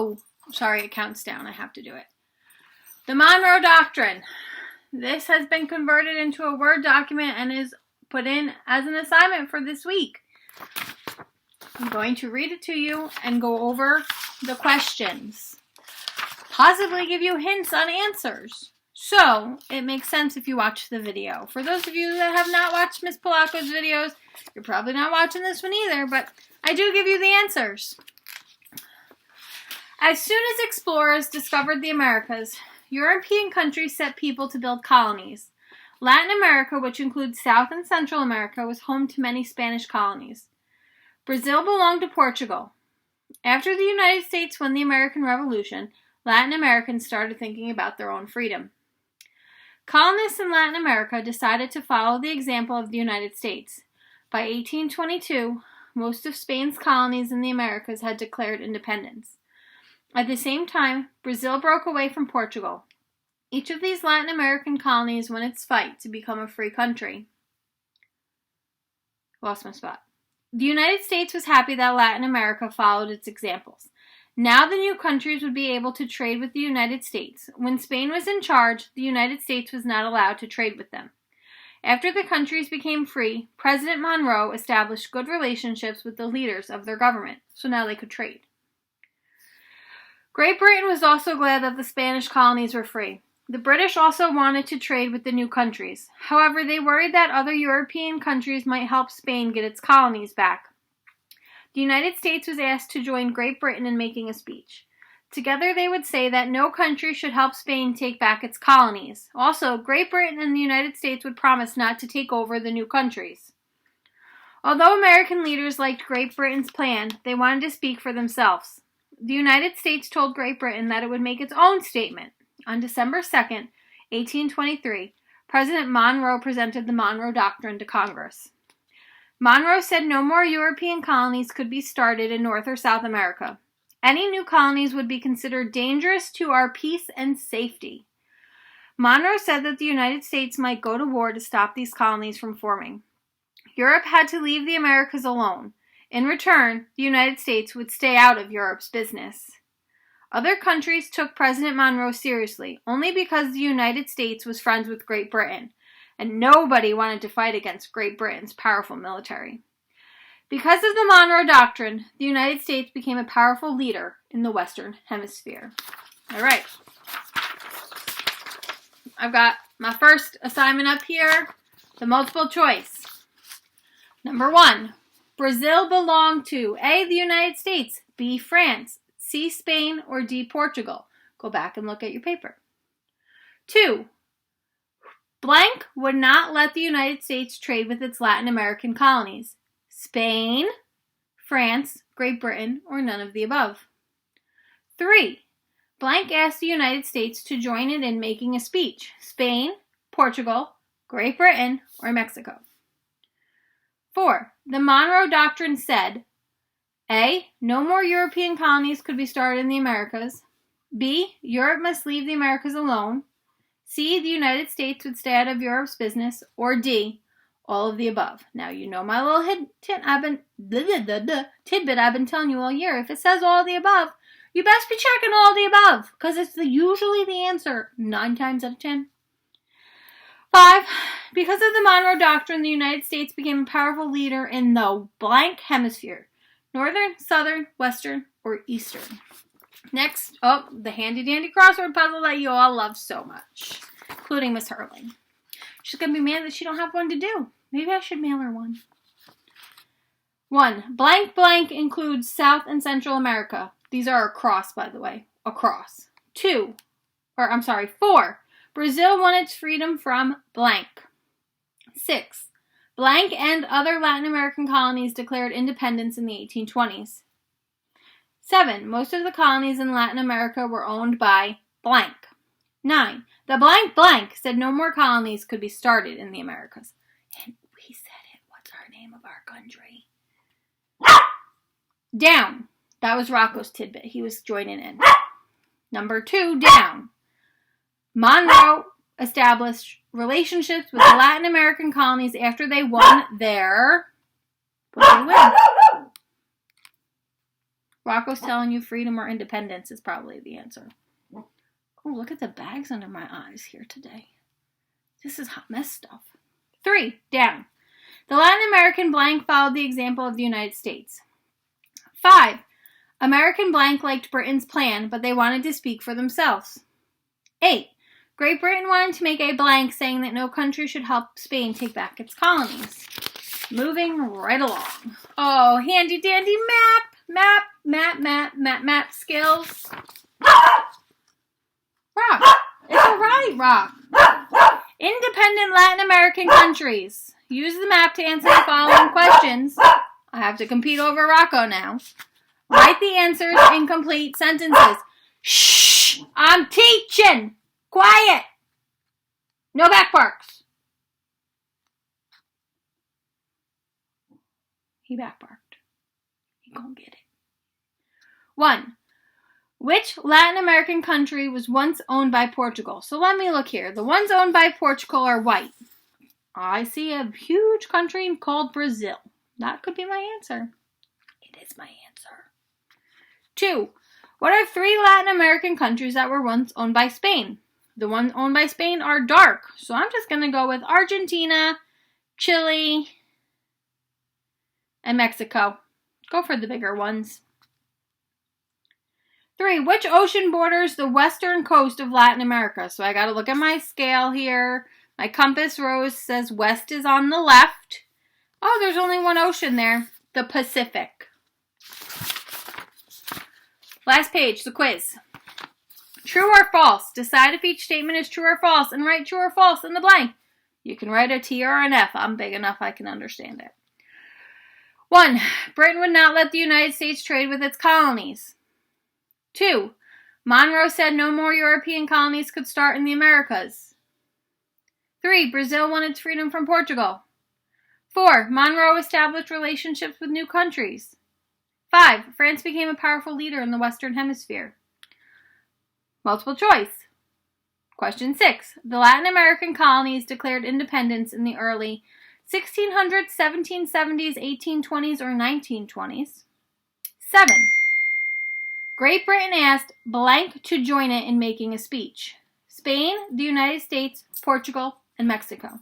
Oh, sorry, it counts down. I have to do it. The Monroe Doctrine. This has been converted into a Word document and is put in as an assignment for this week. I'm going to read it to you and go over the questions. Possibly give you hints on answers. So, it makes sense if you watch the video. For those of you that have not watched Miss Polacco's videos, you're probably not watching this one either, but I do give you the answers. As soon as explorers discovered the Americas, European countries set people to build colonies. Latin America, which includes South and Central America, was home to many Spanish colonies. Brazil belonged to Portugal. After the United States won the American Revolution, Latin Americans started thinking about their own freedom. Colonists in Latin America decided to follow the example of the United States. By 1822, most of Spain's colonies in the Americas had declared independence. At the same time, Brazil broke away from Portugal. Each of these Latin American colonies won its fight to become a free country. Lost my spot. The United States was happy that Latin America followed its examples. Now the new countries would be able to trade with the United States. When Spain was in charge, the United States was not allowed to trade with them. After the countries became free, President Monroe established good relationships with the leaders of their government, so now they could trade. Great Britain was also glad that the Spanish colonies were free. The British also wanted to trade with the new countries. However, they worried that other European countries might help Spain get its colonies back. The United States was asked to join Great Britain in making a speech. Together they would say that no country should help Spain take back its colonies. Also, Great Britain and the United States would promise not to take over the new countries. Although American leaders liked Great Britain's plan, they wanted to speak for themselves. The United States told Great Britain that it would make its own statement. On December 2nd, 1823, President Monroe presented the Monroe Doctrine to Congress. Monroe said no more European colonies could be started in North or South America. Any new colonies would be considered dangerous to our peace and safety. Monroe said that the United States might go to war to stop these colonies from forming. Europe had to leave the Americas alone. In return, the United States would stay out of Europe's business. Other countries took President Monroe seriously, only because the United States was friends with Great Britain, and nobody wanted to fight against Great Britain's powerful military. Because of the Monroe Doctrine, the United States became a powerful leader in the Western Hemisphere. All right. I've got my first assignment up here, the multiple choice. Number 1. Brazil belonged to A, the United States, B, France, C, Spain, or D, Portugal. Go back and look at your paper. 2. Blank would not let the United States trade with its Latin American colonies. Spain, France, Great Britain, or none of the above. 3. Blank asked the United States to join it in making a speech. Spain, Portugal, Great Britain, or Mexico. 4. The Monroe Doctrine said, A, no more European colonies could be started in the Americas. B, Europe must leave the Americas alone. C, the United States would stay out of Europe's business. Or D, all of the above. Now you know my little tidbit I've been telling you all year. If it says all of the above, you best be checking all of the above, because it's usually the answer 9 times out of 10. 5. Because of the Monroe Doctrine, the United States became a powerful leader in the blank hemisphere. Northern, Southern, Western, or Eastern. Next, the handy-dandy crossword puzzle that you all love so much, including Miss Hurling. She's going to be mad that she don't have one to do. Maybe I should mail her one. 1. Blank blank includes South and Central America. These are across, by the way. Across. 4. Brazil won its freedom from blank. 6. Blank and other Latin American colonies declared independence in the 1820s. 7. Most of the colonies in Latin America were owned by blank. 9. The blank blank said no more colonies could be started in the Americas. And we said it. What's our name of our country? Down. That was Rocco's tidbit. He was joining in. Number 2, down. Monroe established relationships with the Latin American colonies after they won their... What did they win? Rocco's telling you freedom or independence is probably the answer. Oh, look at the bags under my eyes here today. This is hot mess stuff. 3, down. The Latin American blank followed the example of the United States. 5, American blank liked Britain's plan, but they wanted to speak for themselves. 8, Great Britain wanted to make a blank saying that no country should help Spain take back its colonies. Moving right along. Oh, handy dandy map skills. Rock. It's alright, Rock. Independent Latin American countries. Use the map to answer the following questions. I have to compete over Rocco now. Write the answers in complete sentences. Shh! I'm teaching! Quiet! No back barks. He back barked. He gonna get it. 1. Which Latin American country was once owned by Portugal? So let me look here. The ones owned by Portugal are white. I see a huge country called Brazil. That could be my answer. It is my answer. 2. What are 3 Latin American countries that were once owned by Spain? The ones owned by Spain are dark. So I'm just going to go with Argentina, Chile, and Mexico. Go for the bigger ones. 3. Which ocean borders the western coast of Latin America? So I got to look at my scale here. My compass rose says west is on the left. Oh, there's only one ocean there. The Pacific. Last page, the quiz. True or false? Decide if each statement is true or false and write true or false in the blank. You can write a T or an F. I'm big enough I can understand it. 1. Britain would not let the United States trade with its colonies. 2. Monroe said no more European colonies could start in the Americas. 3. Brazil wanted freedom from Portugal. 4. Monroe established relationships with new countries. 5. France became a powerful leader in the Western Hemisphere. Multiple choice. Question 6. The Latin American colonies declared independence in the early 1600s, 1770s, 1820s, or 1920s. 7. Great Britain asked blank to join it in making a speech. Spain, the United States, Portugal, and Mexico.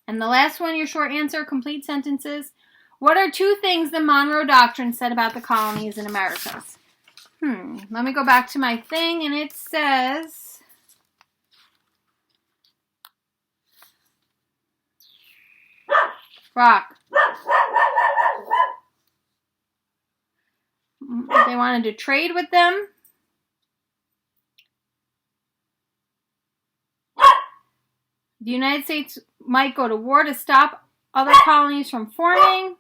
And the last one, your short answer, complete sentences. What are 2 things the Monroe Doctrine said about the colonies in Americas? Let me go back to my thing, and it says... Rock. They wanted to trade with them. The United States might go to war to stop other colonies from forming.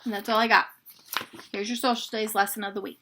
And that's all I got. Here's your social studies lesson of the week.